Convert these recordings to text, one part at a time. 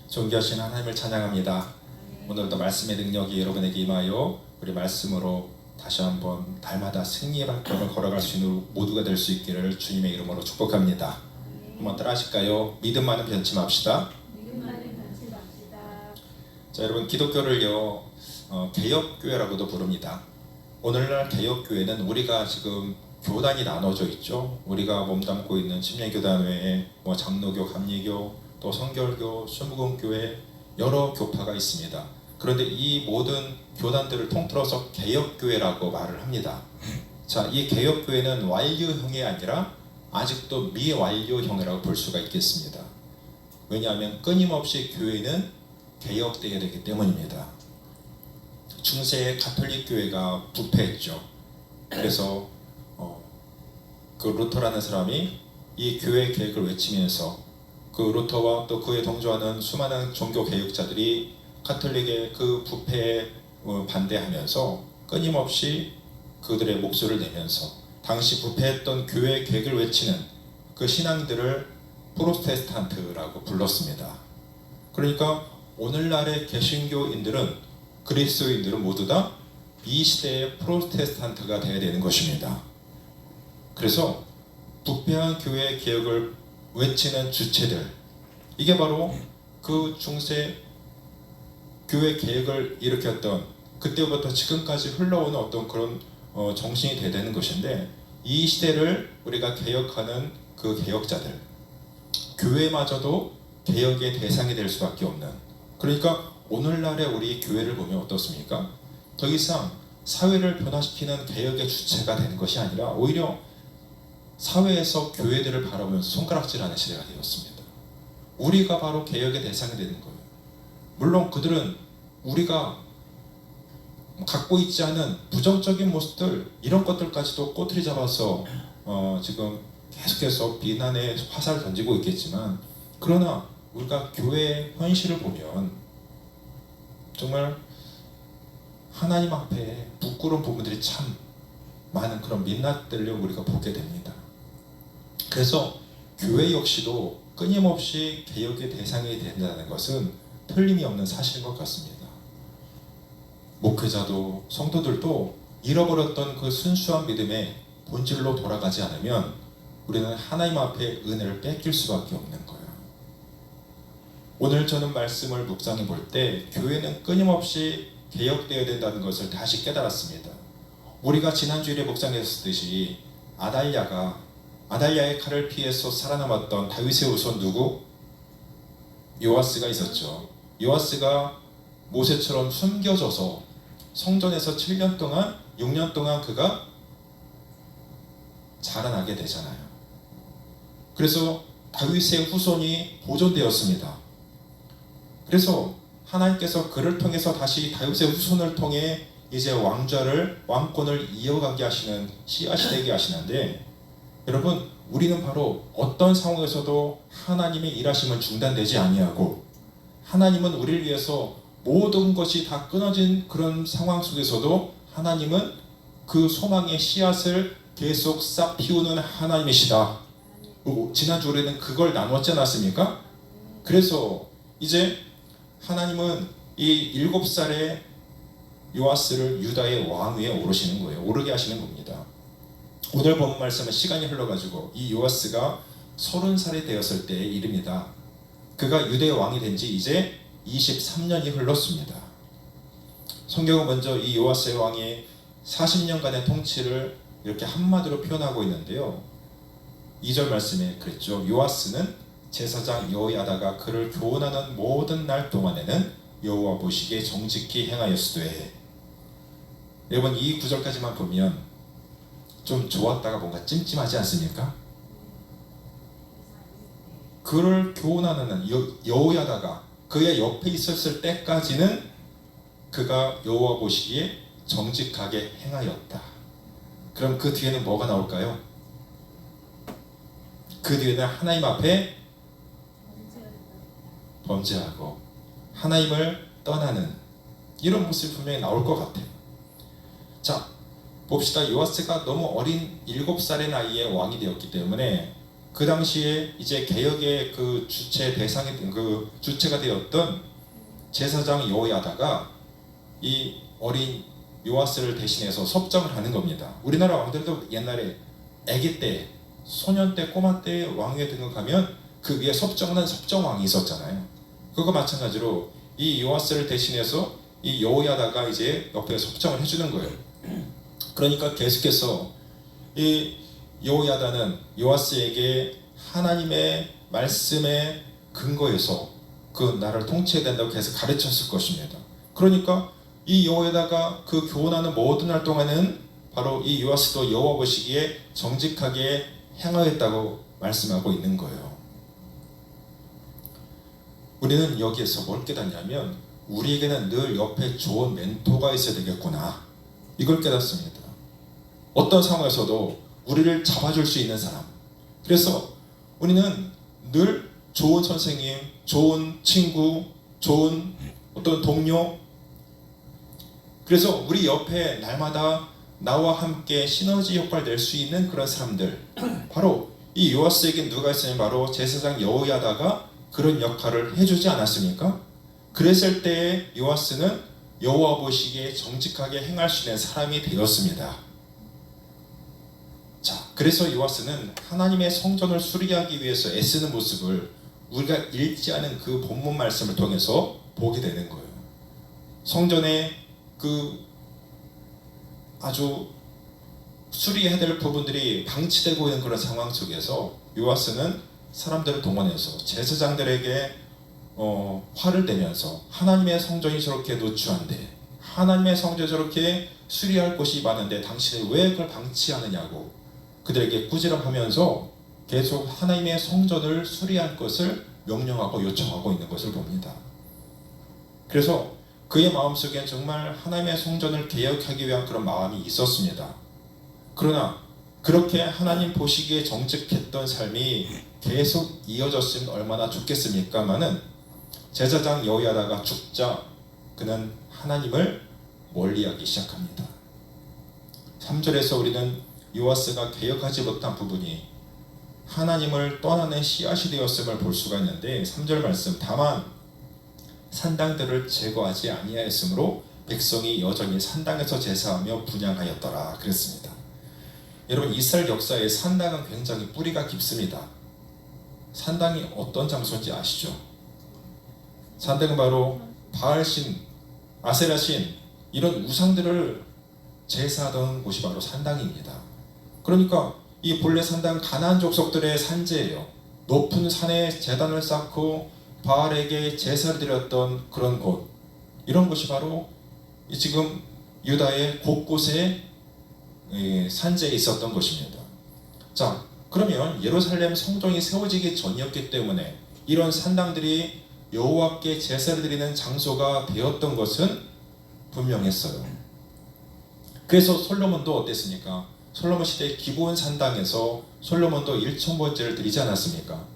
존귀하신 하나님을 찬양합니다. 오늘도 말씀의 능력이 여러분에게 임하여 우리 말씀으로 다시 한번 날마다 승리의 발걸음을 걸어갈 수 있는 모두가 될 수 있기를 주님의 이름으로 축복합니다. 한번 따라 하실까요? 믿음만은 변치 맙시다. 자, 여러분, 기독교를요 개혁교회라고도 부릅니다. 오늘날 개혁교회는 우리가 지금 교단이 나눠져 있죠. 우리가 몸담고 있는 침례교단 외에 장로교, 감리교, 또 성결교, 순복음교회 여러 교파가 있습니다. 그런데 이 모든 교단들을 통틀어서 개혁교회라고 말을 합니다. 자, 이 개혁교회는 완료형이 아니라 아직도 미완료형이라고 볼 수가 있겠습니다. 왜냐하면 끊임없이 교회는 개혁되어야 되기 때문입니다. 중세의 가톨릭 교회가 부패했죠. 그래서 그 루터라는 사람이 이 교회 개혁을 외치면서 그 루터와 또 그에 동조하는 수많은 종교 개혁자들이 가톨릭의 그 부패에 반대하면서 끊임없이 그들의 목소리를 내면서 당시 부패했던 교회 개혁을 외치는 그 신앙들을 프로테스탄트라고 불렀습니다. 그러니까 오늘날의 개신교인들은, 그리스도인들은 모두 다 이 시대의 프로테스탄트가 되어야 되는 것입니다. 그래서 부패한 교회 개혁을 외치는 주체들, 이게 바로 그 중세 교회 개혁을 일으켰던, 그때부터 지금까지 흘러오는 어떤 그런 정신이 되어야 되는 것인데, 이 시대를 우리가 개혁하는 그 개혁자들, 교회마저도 개혁의 대상이 될 수밖에 없는, 그러니까 오늘날의 우리 교회를 보면 어떻습니까? 더 이상 사회를 변화시키는 개혁의 주체가 되는 것이 아니라 오히려 사회에서 교회들을 바라보면서 손가락질하는 시대가 되었습니다. 우리가 바로 개혁의 대상이 되는 거예요. 물론 그들은 우리가 갖고 있지 않은 부정적인 모습들, 이런 것들까지도 꼬투리 잡아서 지금 계속해서 비난의 화살을 던지고 있겠지만, 그러나 우리가 교회의 현실을 보면 정말 하나님 앞에 부끄러운 부분들이 참 많은 그런 민낯들을 우리가 보게 됩니다. 그래서 교회 역시도 끊임없이 개혁의 대상이 된다는 것은 틀림이 없는 사실인 것 같습니다. 목회자도 성도들도 잃어버렸던 그 순수한 믿음의 본질로 돌아가지 않으면 우리는 하나님 앞에 은혜를 뺏길 수밖에 없는 거예요. 오늘 저는 말씀을 묵상해 볼 때 교회는 끊임없이 개혁되어야 된다는 것을 다시 깨달았습니다. 우리가 지난주일에 묵상했듯이 아달랴의 칼을 피해서 살아남았던 다윗의 후손 누구? 요아스가 있었죠. 요아스가 모세처럼 숨겨져서 성전에서 6년 동안 그가 자라나게 되잖아요. 그래서 다윗의 후손이 보존되었습니다. 그래서 하나님께서 그를 통해서 다시 다윗의 후손을 통해 이제 왕권을 이어가게 하시는, 씨앗이 되게 하시는데, 여러분, 우리는 바로 어떤 상황에서도 하나님의 일하심은 중단되지 아니하고, 하나님은 우리를 위해서 모든 것이 다 끊어진 그런 상황 속에서도 하나님은 그 소망의 씨앗을 계속 싹 피우는 하나님이시다. 지난주 우리는 그걸 나눴지 않았습니까? 그래서 이제 하나님은 이 7살의 요아스를 유다의 왕 위에 오르게 하시는 겁니다. 오늘 본 말씀은 시간이 흘러가지고 이 요아스가 30살이 되었을 때의 일입니다. 그가 유대의 왕이 된 지 이제 23년이 흘렀습니다. 성경은 먼저 이 요아스의 왕이 40년간의 통치를 이렇게 한마디로 표현하고 있는데요. 2절 말씀에 그랬죠. 요아스는 제사장 여호야다가 그를 교훈하는 모든 날 동안에는 여호와 보시기에 정직히 행하였으되. 여러분, 이 구절까지만 보면 좀 좋았다가 뭔가 찜찜하지 않습니까? 그를 교훈하는 여호야다가 그의 옆에 있었을 때까지는 그가 여호와 보시기에 정직하게 행하였다. 그럼 그 뒤에는 뭐가 나올까요? 그 뒤에는 하나님 앞에 범죄하고 하나님을 떠나는 이런 모습이 분명히 나올 것 같아요. 자, 봅시다. 요아스가 너무 어린 7살의 나이에 왕이 되었기 때문에 그 당시에 이제 개혁의 그 주체가 되었던 제사장 여호야다가 이 어린 요아스를 대신해서 섭정을 하는 겁니다. 우리나라 왕들도 옛날에 아기 때, 소년 때, 꼬마 때 왕위에 등극하면 그 위에 섭정하는 섭정왕이 있었잖아요. 그거 마찬가지로 이 요아스를 대신해서 이 여호야다가 이제 옆에 섭정을 해주는 거예요. 그러니까 계속해서 이 여호야다는 요아스에게 하나님의 말씀의 근거에서 그 나라를 통치해야 된다고 계속 가르쳤을 것입니다. 그러니까 이 여호야다가 그 교훈하는 모든 날 동안은 바로 이 요아스도 여호와 보시기에 정직하게 행하였다고 말씀하고 있는 거예요. 우리는 여기에서 뭘 깨닫냐면 우리에게는 늘 옆에 좋은 멘토가 있어야 되겠구나, 이걸 깨닫습니다. 어떤 상황에서도 우리를 잡아줄 수 있는 사람. 그래서 우리는 늘 좋은 선생님, 좋은 친구, 좋은 어떤 동료, 그래서 우리 옆에 날마다 나와 함께 시너지 효과를 낼 수 있는 그런 사람들, 바로 이 요아스에게 누가 있으면 바로 제사장 여호야다가 그런 역할을 해주지 않았습니까? 그랬을 때에 요아스는 여호와 보시기에 정직하게 행할 수 있는 사람이 되었습니다. 자, 그래서 요아스는 하나님의 성전을 수리하기 위해서 애쓰는 모습을 우리가 읽지 않은 그 본문 말씀을 통해서 보게 되는 거예요. 성전에 그 아주 수리해야 될 부분들이 방치되고 있는 그런 상황 속에서 요아스는 사람들을 동원해서 제사장들에게 화를 내면서 하나님의 성전이 저렇게 노출한데, 하나님의 성전이 저렇게 수리할 곳이 많은데 당신이 왜 그걸 방치하느냐고 그들에게 꾸지람하면서 계속 하나님의 성전을 수리할 것을 명령하고 요청하고 있는 것을 봅니다. 그래서 그의 마음속에 정말 하나님의 성전을 개혁하기 위한 그런 마음이 있었습니다. 그러나 그렇게 하나님 보시기에 정직했던 삶이 계속 이어졌으면 얼마나 좋겠습니까마는 제사장 여호야다가 죽자 그는 하나님을 멀리하기 시작합니다. 3절에서 우리는 요아스가 개혁하지 못한 부분이 하나님을 떠나는 씨앗이 되었음을 볼 수가 있는데, 3절 말씀, 다만 산당들을 제거하지 아니하였으므로 백성이 여전히 산당에서 제사하며 분향하였더라 그랬습니다. 여러분, 이스라엘 역사에 산당은 굉장히 뿌리가 깊습니다. 산당이 어떤 장소인지 아시죠? 산당은 바로 바알신, 아세라신 이런 우상들을 제사하던 곳이 바로 산당입니다. 그러니까 이 본래 산당은 가나안 족속들의 산지예요. 높은 산에 제단을 쌓고 바알에게 제사를 드렸던 그런 곳, 이런 곳이 바로 지금 유다의 곳곳에 산지에 있었던 것입니다. 자, 그러면 예루살렘 성전이 세워지기 전이었기 때문에 이런 산당들이 여호와께 제사를 드리는 장소가 되었던 것은 분명했어요. 그래서 솔로몬도 어땠습니까? 솔로몬 시대 기브온 산당에서 솔로몬도 1,000번째를 드리지 않았습니까?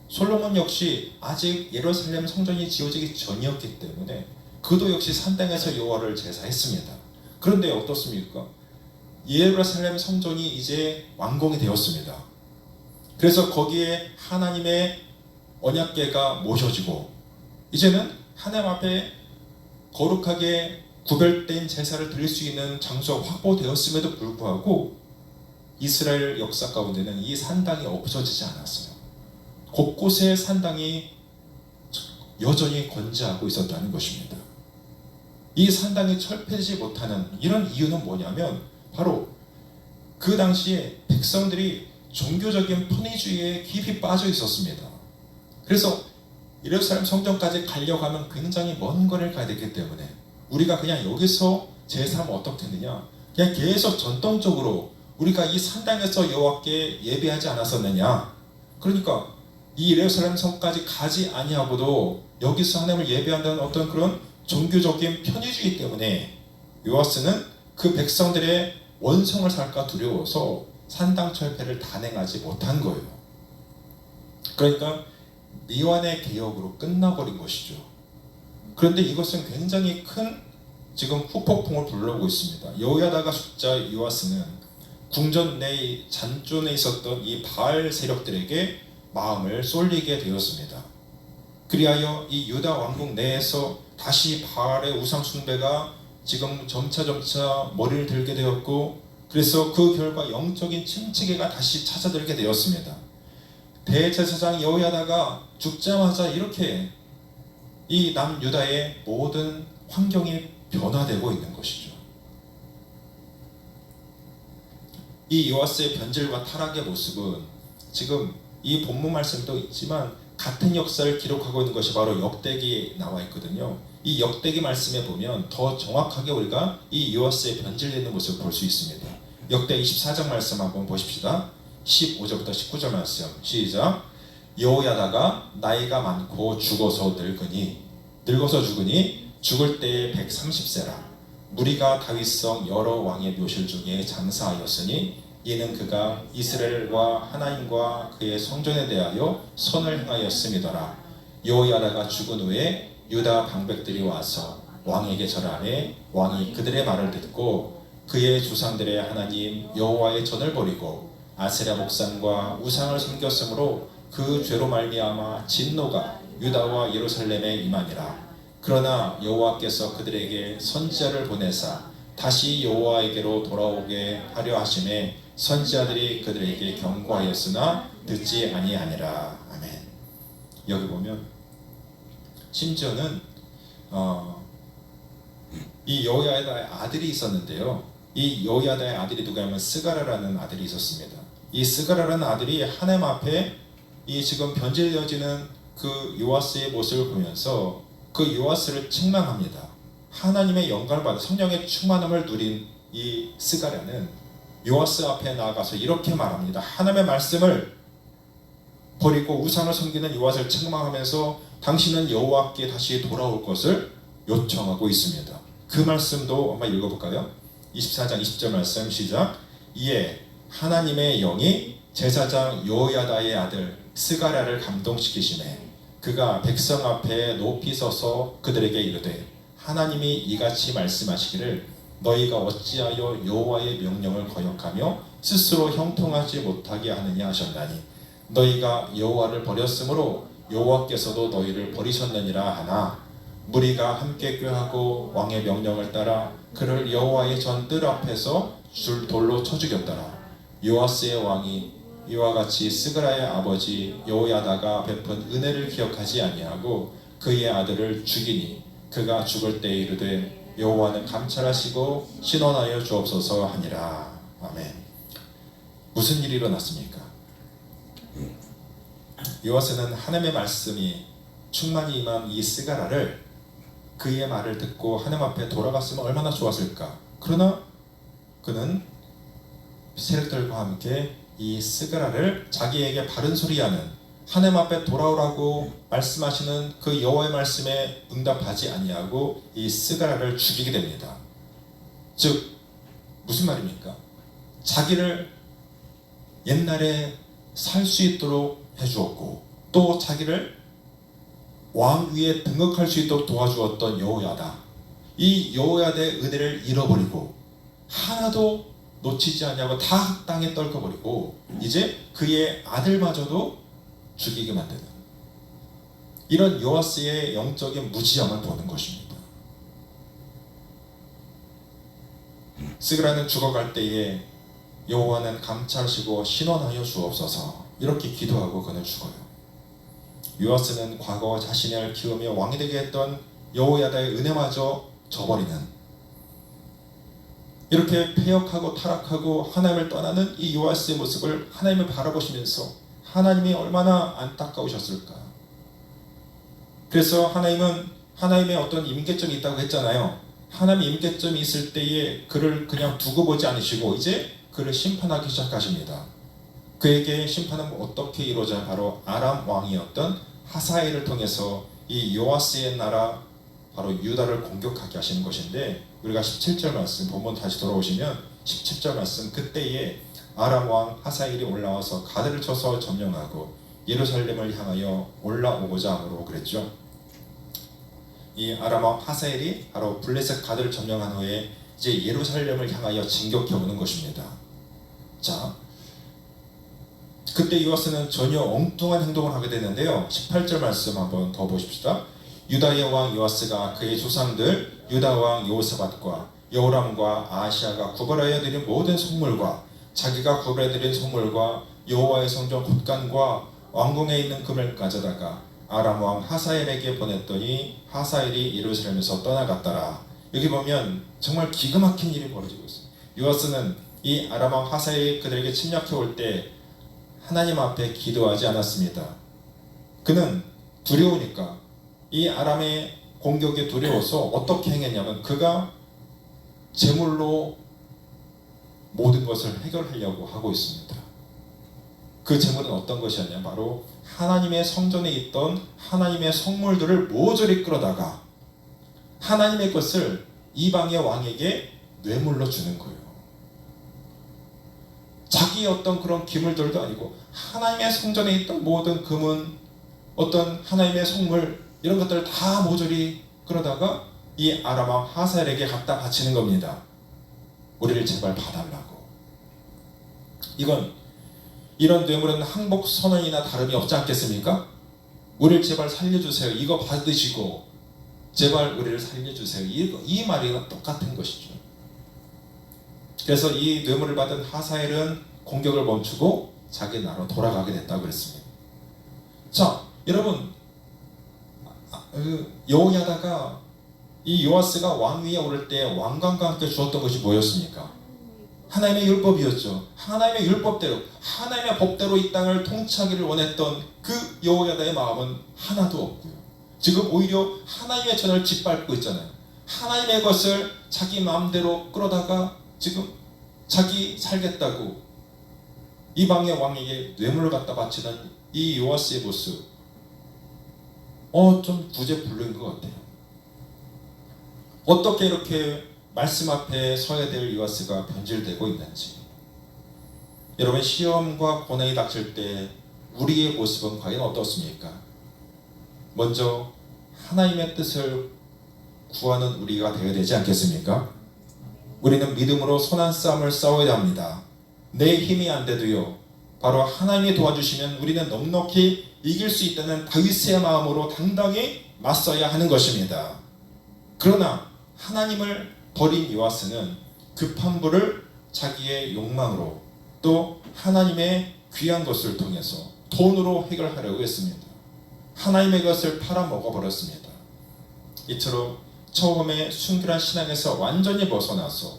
솔로몬 역시 아직 예루살렘 성전이 지어지기 전이었기 때문에 그도 역시 산당에서 여호와를 제사했습니다. 그런데 어떻습니까? 예루살렘 성전이 이제 완공이 되었습니다. 그래서 거기에 하나님의 언약궤가 모셔지고 이제는 하나님 앞에 거룩하게 구별된 제사를 드릴 수 있는 장소가 확보되었음에도 불구하고 이스라엘 역사 가운데는 이 산당이 없어지지 않았어요. 곳곳에 산당이 여전히 건재하고 있었다는 것입니다. 이 산당이 철폐되지 못하는 이런 이유는 뭐냐면 바로 그 당시에 백성들이 종교적인 편의주의에 깊이 빠져 있었습니다. 그래서 예루살렘 성전까지 가려고 하면 굉장히 먼 거리를 가야 되기 때문에 우리가 그냥 여기서 제사하면 어떻겠느냐, 그냥 계속 전통적으로 우리가 이 산당에서 여호와께 예배하지 않았었느냐, 그러니까 이 예루살렘 성까지 가지 아니하고도 여기서 하나님을 예배한다는 어떤 그런 종교적인 편의주의 때문에 요아스는 그 백성들의 원성을 살까 두려워서 산당 철폐를 단행하지 못한 거예요. 그러니까 미완의 개혁으로 끝나버린 것이죠. 그런데 이것은 굉장히 큰 지금 후폭풍을 불러오고 있습니다. 여호야다가 죽자 요아스는 궁전 내 잔존에 있었던 이 바알 세력들에게 마음을 쏠리게 되었습니다. 그리하여 이 유다 왕국 내에서 다시 바알의 우상 숭배가 지금 점차 머리를 들게 되었고, 그래서 그 결과 영적인 침체기가 다시 찾아들게 되었습니다. 대제사장 여호야다가 죽자마자 이렇게 이 남유다의 모든 환경이 변화되고 있는 것이죠. 이 요아스의 변질과 타락의 모습은 지금 이 본문 말씀도 있지만 같은 역사를 기록하고 있는 것이 바로 역대기에 나와 있거든요. 이 역대기 말씀에 보면 더 정확하게 우리가 이 요아스의 변질되는 모습을 볼 수 있습니다. 역대 24장 말씀 한번 보십시다. 15절부터 19절 말씀 시작. 여호야다가 나이가 많고 죽어서 죽으니 죽을 때에 130세라. 무리가 다윗성 여러 왕의 묘실 중에 장사하였으니 이는 그가 이스라엘과 하나님과 그의 성전에 대하여 선을 행하였음이더라. 여호야다가 죽은 후에 유다 방백들이 와서 왕에게 절하매 왕이 그들의 말을 듣고 그의 조상들의 하나님 여호와의 전을 버리고 아세라 목상과 우상을 섬겼으므로 그 죄로 말미암아 진노가 유다와 예루살렘에 임하니라. 그러나 여호와께서 그들에게 선지자를 보내사 다시 여호와에게로 돌아오게 하려 하심에 선지자들이 그들에게 경고하였으나 듣지 아니하니라. 아멘. 여기 보면 심지어는 이 여호야다의 아들이 있었는데요. 이 여호야다의 아들이 누구냐면 스가랴라는 아들이 있었습니다. 이 스가랴라는 아들이 하나님 앞에 이 지금 변질되어지는 그 요아스의 모습을 보면서 그 요아스를 책망합니다. 하나님의 영광을 받아 성령의 충만함을 누린 이 스가랴는 요아스 앞에 나아가서 이렇게 말합니다. 하나님의 말씀을 버리고 우상을 섬기는 요아스를 책망하면서 당신은 여호와께 다시 돌아올 것을 요청하고 있습니다. 그 말씀도 한번 읽어볼까요? 24장 20절 말씀 시작. 이에 하나님의 영이 제사장 여호야다의 아들 스가랴를 감동시키시매 그가 백성 앞에 높이 서서 그들에게 이르되 하나님이 이같이 말씀하시기를 너희가 어찌하여 여호와의 명령을 거역하며 스스로 형통하지 못하게 하느냐 하셨나니 너희가 여호와를 버렸으므로 여호와께서도 너희를 버리셨느니라 하나 무리가 함께 꾀하고 왕의 명령을 따라 그를 여호와의 전 뜰 앞에서 줄 돌로 쳐 죽였더라. 요아스의 왕이 이와 같이 스가랴의 아버지 여호야다가 베푼 은혜를 기억하지 아니하고 그의 아들을 죽이니 그가 죽을 때에 이르되 여호와는 감찰하시고 신원하여 주옵소서 하니라. 아멘. 무슨 일이 일어났습니까? 요아스는 하나님의 말씀이 충만히 임한 이 스가랴를 그의 말을 듣고 하나님 앞에 돌아갔으면 얼마나 좋았을까. 그러나 그는 세력들과 함께 이 스가랴를 자기에게 바른 소리하는 하나님 앞에 돌아오라고 말씀하시는 그 여호와의 말씀에 응답하지 아니하고 이 스가랴를 죽이게 됩니다. 즉 무슨 말입니까? 자기를 옛날에 살 수 있도록 해주었고 또 자기를 왕 위에 등극할 수 있도록 도와주었던 여호야다. 이 여호야다의 은혜를 잃어버리고 하나도 놓치지 않냐고 다 땅에 떨궈버리고 이제 그의 아들마저도 죽이게 만드는 이런 요아스의 영적인 무지함을 보는 것입니다. 스가랴는 죽어갈 때에 여호와는 감찰하시고 신원하여 주옵소서 이렇게 기도하고 그는 죽어요. 요아스는 과거 자신을 키우며 왕이 되게 했던 여호야다의 은혜마저 저버리는 이렇게 패역하고 타락하고 하나님을 떠나는 이 요아스의 모습을 하나님을 바라보시면서 하나님이 얼마나 안타까우셨을까. 그래서 하나님은 하나님의 어떤 임계점이 있다고 했잖아요. 하나님의 임계점이 있을 때에 그를 그냥 두고 보지 않으시고 이제 그를 심판하기 시작하십니다. 그에게 심판은 어떻게 이루어져요? 바로 아람 왕이었던 하사엘을 통해서 이 요아스의 나라 바로 유다를 공격하게 하시는 것인데 우리가 17절 말씀 본문 다시 돌아오시면 17절 말씀 그때에 아람 왕 하사엘이 올라와서 가드를 쳐서 점령하고 예루살렘을 향하여 올라오고자 함으로 그랬죠. 이 아람 왕 하사엘이 바로 블레셋 가드를 점령한 후에 이제 예루살렘을 향하여 진격해 오는 것입니다. 자, 그때 요아스는 전혀 엉뚱한 행동을 하게 되는데요. 18절 말씀 한번 더 보십시다. 유다의 왕 요아스가 그의 조상들 유다 왕 여호사밧과 여호람과 아하시아가 구별하여 드린 모든 성물과 자기가 구별해 드린 성물과 여호와의 성전 곳간과 왕궁에 있는 금을 가져다가 아람 왕 하사엘에게 보냈더니 하사엘이 예루살렘에서 떠나갔더라. 여기 보면 정말 기가 막힌 일이 벌어지고 있어요. 요아스는 이 아람 왕 하사엘이 그들에게 침략해 올 때 하나님 앞에 기도하지 않았습니다. 그는 두려우니까, 이 아람의 공격에 두려워서 어떻게 행했냐면 그가 제물로 모든 것을 해결하려고 하고 있습니다. 그 제물은 어떤 것이었냐? 바로 하나님의 성전에 있던 하나님의 성물들을 모조리 끌어다가 하나님의 것을 이방의 왕에게 뇌물로 주는 거예요. 자기의 어떤 그런 기물들도 아니고 하나님의 성전에 있던 모든 금은, 어떤 하나님의 성물, 이런 것들을 다 모조리 끌어다가 이 아람 왕 하사엘에게 갖다 바치는 겁니다. 우리를 제발 봐달라고. 이런 뇌물은 항복 선언이나 다름이 없지 않겠습니까? 우리를 제발 살려주세요. 이거 받으시고 제발 우리를 살려주세요. 이 말이랑 똑같은 것이죠. 그래서 이 뇌물을 받은 하사엘은 공격을 멈추고 자기 나라로 돌아가게 됐다고 그랬습니다. 자, 여러분, 여호야다가 이 요아스가 왕위에 오를 때 왕관과 함께 주었던 것이 뭐였습니까? 하나님의 율법이었죠. 하나님의 율법대로, 하나님의 법대로 이 땅을 통치하기를 원했던 그 여호야다의 마음은 하나도 없고요. 지금 오히려 하나님의 전을 짓밟고 있잖아요. 하나님의 것을 자기 마음대로 끌어다가 지금 자기 살겠다고 이방의 왕에게 뇌물을 갖다 바치는 이 요아스의 모습, 좀 구제불능인 것 같아요. 어떻게 이렇게 말씀 앞에 서야 될 요아스가 변질되고 있는지. 여러분, 시험과 고난이 닥칠 때 우리의 모습은 과연 어떻습니까? 먼저 하나님의 뜻을 구하는 우리가 되어야 되지 않겠습니까? 우리는 믿음으로 선한 싸움을 싸워야 합니다. 내 힘이 안 돼도요, 바로 하나님이 도와주시면 우리는 넉넉히 이길 수 있다는 다윗의 마음으로 당당히 맞서야 하는 것입니다. 그러나 하나님을 버린 요아스는 급한 불을 자기의 욕망으로, 또 하나님의 귀한 것을 통해서 돈으로 해결하려고 했습니다. 하나님의 것을 팔아먹어버렸습니다. 이처럼 처음에 순결한 신앙에서 완전히 벗어나서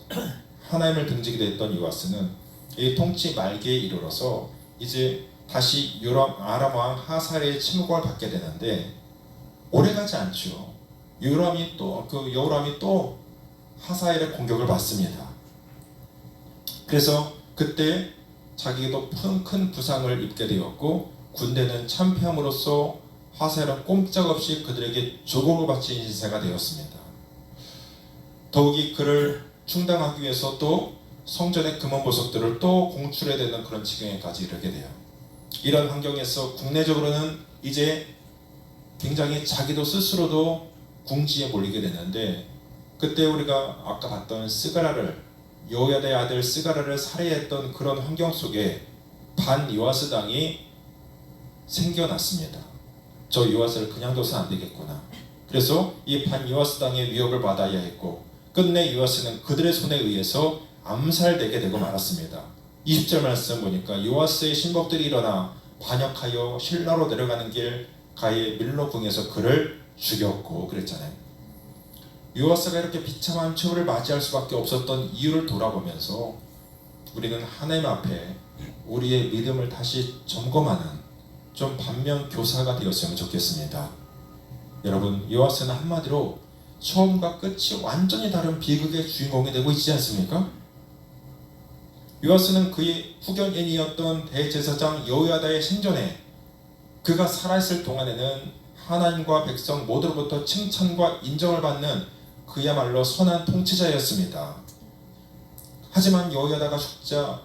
하나님을 등지게 됐던 요아스는 이 통치 말기에 이르러서 이제 다시 아람 왕 하사엘의 침공을 받게 되는데, 오래가지 않죠. 여호람이 또 하사엘의 공격을 받습니다. 그래서 그때 자기도 큰 부상을 입게 되었고, 군대는 참패함으로써 하사엘은 꼼짝없이 그들에게 조공을 바친 인세가 되었습니다. 더욱이 그를 충당하기 위해서 또 성전의 금원 보석들을 또 공출해야 되는 그런 지경에까지 이르게 돼요. 이런 환경에서 국내적으로는 이제 굉장히 자기도 스스로도 궁지에 몰리게 되는데, 그때 우리가 아까 봤던 여호야다의 아들 스가랴를 살해했던 그런 환경 속에 반 요아스당이 생겨났습니다. 저 요아스를 그냥 둬서는 안 되겠구나. 그래서 이 반 요아스당의 위협을 받아야 했고, 끝내 요아스는 그들의 손에 의해서 암살되게 되고 말았습니다. 20절 말씀 보니까 요아스의 신복들이 일어나 반역하여 실라로 내려가는 길 가에 밀로궁에서 그를 죽였고 그랬잖아요. 요아스가 이렇게 비참한 최후를 맞이할 수밖에 없었던 이유를 돌아보면서 우리는 하나님 앞에 우리의 믿음을 다시 점검하는 좀 반면교사가 되었으면 좋겠습니다. 여러분, 요아스는 한마디로 처음과 끝이 완전히 다른 비극의 주인공이 되고 있지 않습니까? 요아스는 그의 후견인이었던 대제사장 여호야다의 생전에 그가 살아있을 동안에는 하나님과 백성 모두로부터 칭찬과 인정을 받는 그야말로 선한 통치자였습니다. 하지만 여호야다가 죽자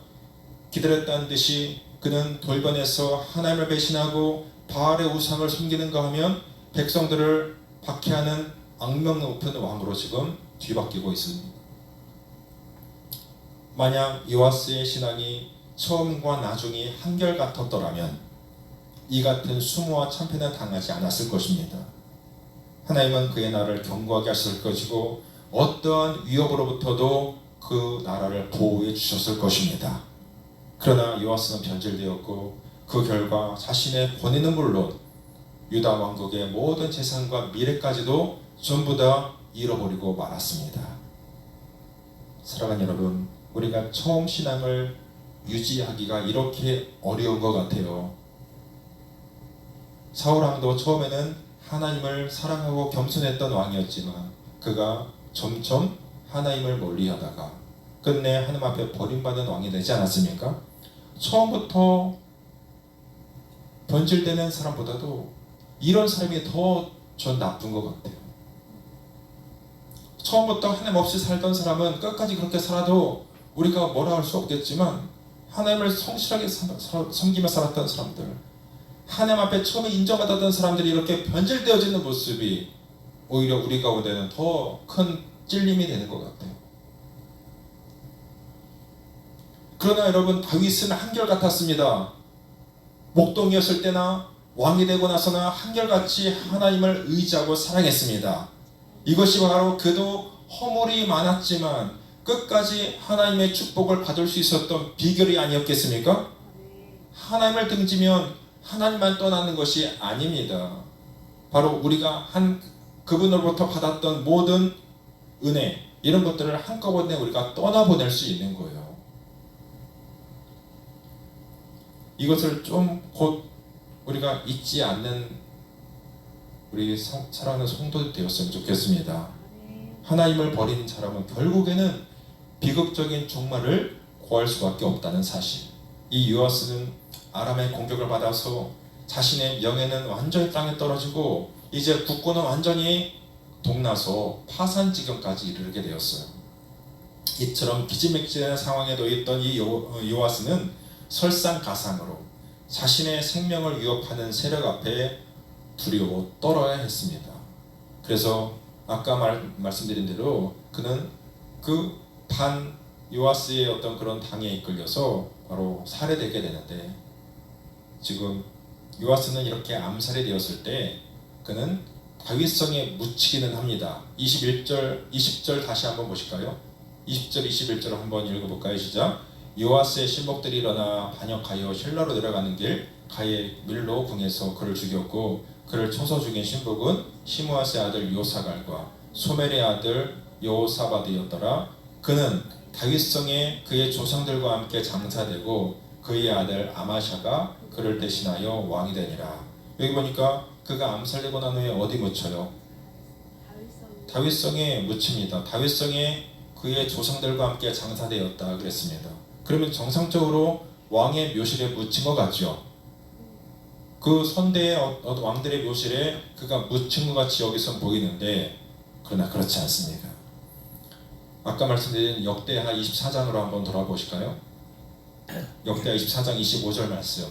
기다렸다는 듯이 그는 돌변해서 하나님을 배신하고 바알의 우상을 섬기는가 하면 백성들을 박해하는 악명 높은 왕으로 지금 뒤바뀌고 있습니다. 만약 요아스의 신앙이 처음과 나중이 한결같았더라면 이 같은 수모와 참패는 당하지 않았을 것입니다. 하나님은 그의 나라를 견고하게 하실 것이고 어떠한 위협으로부터도 그 나라를 보호해 주셨을 것입니다. 그러나 요아스는 변질되었고 그 결과 자신의 권위는 물론 유다 왕국의 모든 재산과 미래까지도 전부 다 잃어버리고 말았습니다. 사랑하는 여러분, 우리가 처음 신앙을 유지하기가 이렇게 어려운 것 같아요. 사울왕도 처음에는 하나님을 사랑하고 겸손했던 왕이었지만 그가 점점 하나님을 멀리하다가 끝내 하나님 앞에 버림받은 왕이 되지 않았습니까? 처음부터 변질되는 사람보다도 이런 사람이 더 전 나쁜 것 같아요. 처음부터 하나님 없이 살던 사람은 끝까지 그렇게 살아도 우리가 뭐라 할 수 없겠지만 하나님을 성실하게 섬기며 살았던 사람들, 하나님 앞에 처음에 인정받았던 사람들이 이렇게 변질되어지는 모습이 오히려 우리 가운데는 더 큰 찔림이 되는 것 같아요. 그러나 여러분, 다윗은 한결같았습니다. 목동이었을 때나 왕이 되고 나서나 한결같이 하나님을 의지하고 사랑했습니다. 이것이 바로 그도 허물이 많았지만 끝까지 하나님의 축복을 받을 수 있었던 비결이 아니었겠습니까? 하나님을 등지면 하나님만 떠나는 것이 아닙니다. 바로 우리가 그분으로부터 받았던 모든 은혜, 이런 것들을 한꺼번에 우리가 떠나보낼 수 있는 거예요. 이것을 좀 곧 우리가 잊지 않는 우리 사랑하는 성도들 되었으면 좋겠습니다. 하나님을 버린 사람은 결국에는 비극적인 종말을 구할 수밖에 없다는 사실. 이 요아스는 아람의 공격을 받아서 자신의 명예는 완전히 땅에 떨어지고 이제 국군은 완전히 동나서 파산 지경까지 이르게 되었어요. 이처럼 기지맥진한 상황에 놓여있던 이 요아스는 설상가상으로 자신의 생명을 위협하는 세력 앞에 두려워 떨어야 했습니다. 그래서 아까 말씀드린 대로 그는 그 요아스의 어떤 그런 당에 이끌려서 바로 살해되게 되는데, 지금 요아스는 이렇게 암살이 되었을 때 그는 다윗성에 묻히기는 합니다. 21절, 20절 다시 한번 보실까요? 20절, 21절 한번 읽어볼까요? 시작. 요아스의 신복들이 일어나 반역하여 실로로 내려가는 길 가에 밀로 궁에서 그를 죽였고, 그를 쳐서 죽인 신복은 시므아스의 아들 요사갈과 소멜의 아들 여호사밧이었더라. 그는 다윗성에 그의 조상들과 함께 장사되고 그의 아들 아마샤가 그를 대신하여 왕이 되니라. 여기 보니까 그가 암살되고 난 후에 어디 묻혀요? 다윗성에 묻힙니다. 다윗성에 그의 조상들과 함께 장사되었다 그랬습니다. 그러면 정상적으로 왕의 묘실에 묻힌 것 같죠? 그 선대의 왕들의 묘실에 그가 묻힌 것 같이 여기서 보이는데, 그러나 그렇지 않습니다. 아까 말씀드린 역대하 24장으로 한번 돌아보실까요? 역대하 24장 25절 말씀.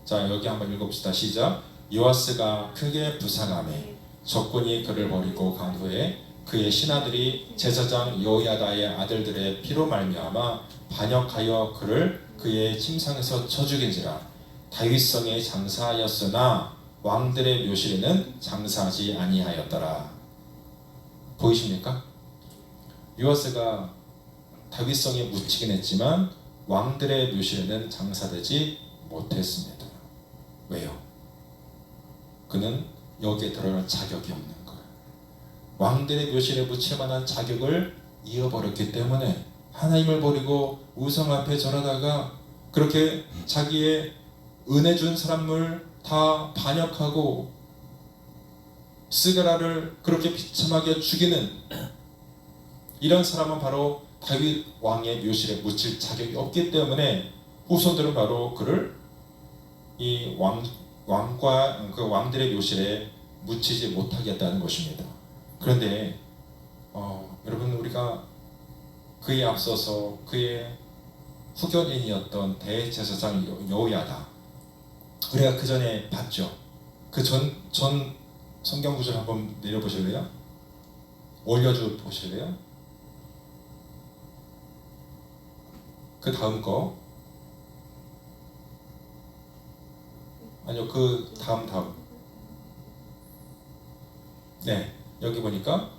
자, 여기 한번 읽어봅시다. 시작. 요아스가 크게 부상하매 적군이 그를 버리고 간 후에 그의 신하들이 제사장 여호야다의 아들들의 피로 말미암아 반역하여 그를 그의 침상에서 쳐 죽인지라. 다윗성에 장사하였으나 왕들의 묘실에는 장사하지 아니하였더라. 보이십니까? 요아스가 다윗성에 묻히긴 했지만 왕들의 묘실에는 장사되지 못했습니다. 왜요? 그는 여기에 들어갈 자격이 없는 거예요. 왕들의 묘실에 묻힐 만한 자격을 잃어버렸기 때문에 하나님을 버리고 우상 앞에 절하다가 그렇게 자기의 은혜 준 사람을 다 반역하고 스가랴를 그렇게 비참하게 죽이는 이런 사람은 바로 다윗 왕의 묘실에 묻힐 자격이 없기 때문에 후손들은 바로 그를 이 왕과 그 왕들의 묘실에 묻히지 못하게 했다는 것입니다. 그런데 여러분, 우리가 그에 앞서서 그의 후견인이었던 대제사장 여호야다, 우리가 그 전에 봤죠. 그 전 성경 구절 한번 내려보실래요? 올려줘 보실래요? 그 다음 거 아니요, 그 다음. 네, 여기 보니까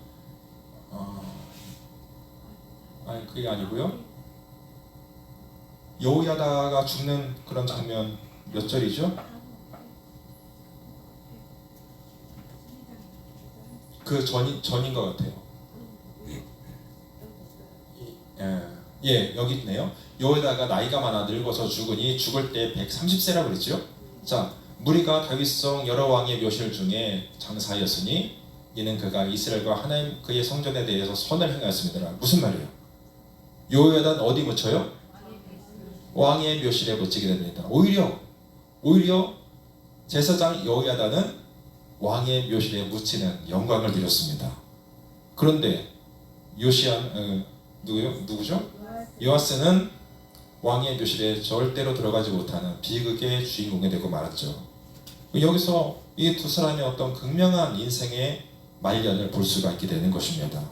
아니 그게 아니고요. 여호야다가 죽는 그런 장면 몇 절이죠? 그 전인 것 같아요. 예, 여기 있네요. 여호야다가 나이가 많아 늙어서 죽으니 죽을 때 130세라 그랬죠. 자, 무리가 다윗성 여러 왕의 묘실 중에 장사였으니 이는 그가 이스라엘과 하나님 그의 성전에 대해서 선을 행하였습니다. 무슨 말이에요? 여호야다는 어디 묻혀요? 왕의 묘실에 묻히게 됩니다. 오히려 제사장 여호야다는 왕의 묘실에 묻히는 영광을 누렸습니다. 그런데 누구죠? 요아스는 왕의 묘실에 절대로 들어가지 못하는 비극의 주인공이 되고 말았죠. 여기서 이 두 사람의 어떤 극명한 인생의 말년을 볼 수가 있게 되는 것입니다.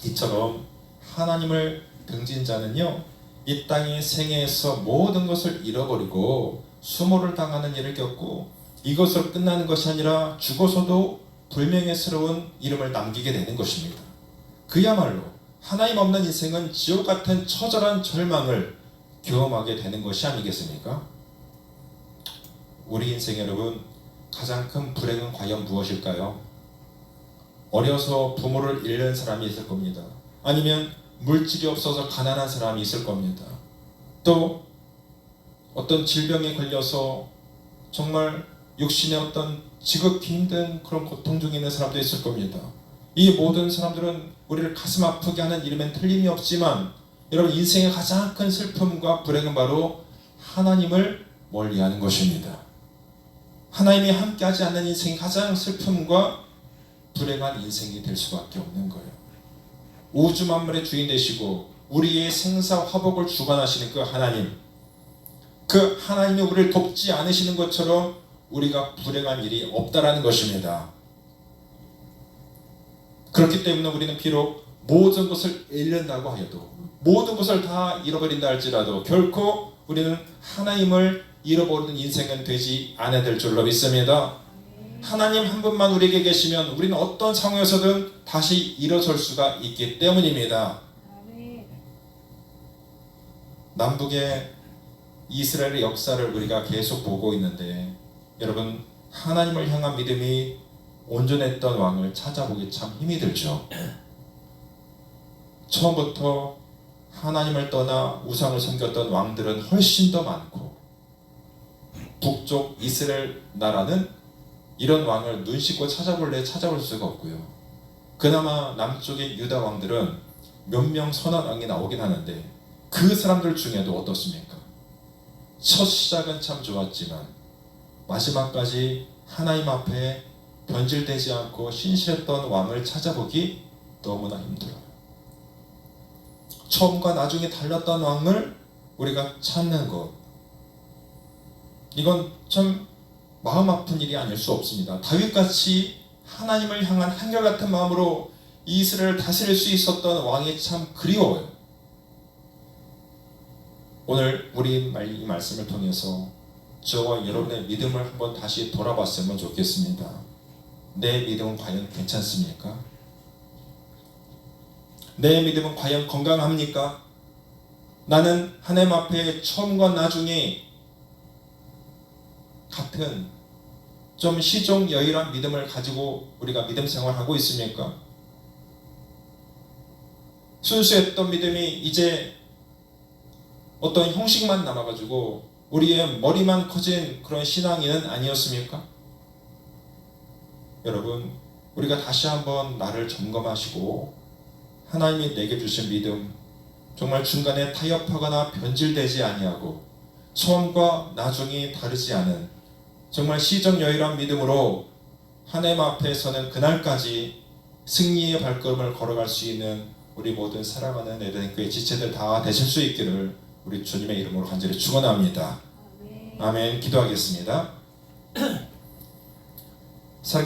이처럼 하나님을 등진 자는요, 이 땅의 생애에서 모든 것을 잃어버리고 수모를 당하는 일을 겪고 이것으로 끝나는 것이 아니라 죽어서도 불명예스러운 이름을 남기게 되는 것입니다. 그야말로 하나님 없는 인생은 지옥 같은 처절한 절망을 경험하게 되는 것이 아니겠습니까? 우리 인생 여러분, 가장 큰 불행은 과연 무엇일까요? 어려서 부모를 잃는 사람이 있을 겁니다. 아니면 물질이 없어서 가난한 사람이 있을 겁니다. 또 어떤 질병에 걸려서 정말 육신의 어떤 지극히 힘든 그런 고통 중에 있는 사람도 있을 겁니다. 이 모든 사람들은 우리를 가슴 아프게 하는 일이면 틀림이 없지만, 여러분, 인생의 가장 큰 슬픔과 불행은 바로 하나님을 멀리하는 것입니다. 하나님이 함께하지 않는 인생이 가장 슬픔과 불행한 인생이 될 수밖에 없는 거예요. 우주 만물의 주인 되시고 우리의 생사 화복을 주관하시는 그 하나님, 그 하나님이 우리를 돕지 않으시는 것처럼 우리가 불행한 일이 없다라는 것입니다. 그렇기 때문에 우리는 비록 모든 것을 잃는다고 하여도, 모든 것을 다 잃어버린다 할지라도 결코 우리는 하나님을 잃어버리는 인생은 되지 않아야 될 줄로 믿습니다. 하나님 한 분만 우리에게 계시면 우리는 어떤 상황에서든 다시 일어설 수가 있기 때문입니다. 남북의 이스라엘의 역사를 우리가 계속 보고 있는데, 여러분, 하나님을 향한 믿음이 온전했던 왕을 찾아보기 참 힘이 들죠. 처음부터 하나님을 떠나 우상을 섬겼던 왕들은 훨씬 더 많고, 북쪽 이스라엘 나라는 이런 왕을 눈 씻고 찾아볼 수가 없고요. 그나마 남쪽의 유다 왕들은 몇 명 선한 왕이 나오긴 하는데 그 사람들 중에도 어떻습니까? 첫 시작은 참 좋았지만 마지막까지 하나님 앞에 변질되지 않고 신실했던 왕을 찾아보기 너무나 힘들어요. 처음과 나중에 달랐던 왕을 우리가 찾는 것, 이건 참 마음 아픈 일이 아닐 수 없습니다. 다윗같이 하나님을 향한 한결같은 마음으로 이스라엘을 다스릴 수 있었던 왕이 참 그리워요. 오늘 우리 이 말씀을 통해서 저와 여러분의 믿음을 한번 다시 돌아봤으면 좋겠습니다. 내 믿음은 과연 괜찮습니까? 내 믿음은 과연 건강합니까? 나는 하나님 앞에 처음과 나중에 같은 좀 시종여일한 믿음을 가지고 우리가 믿음 생활하고 있습니까? 순수했던 믿음이 이제 어떤 형식만 남아가지고 우리의 머리만 커진 그런 신앙인은 아니었습니까? 여러분, 우리가 다시 한번 나를 점검하시고 하나님이 내게 주신 믿음, 정말 중간에 타협하거나 변질되지 아니하고 처음과 나중이 다르지 않은 정말 시정여일한 믿음으로 하나님 앞에 서는 그날까지 승리의 발걸음을 걸어갈 수 있는 우리 모든 사랑하는 에덴교회 지체들 다 되실 수 있기를 우리 주님의 이름으로 간절히 축원합니다. 아멘. 기도하겠습니다.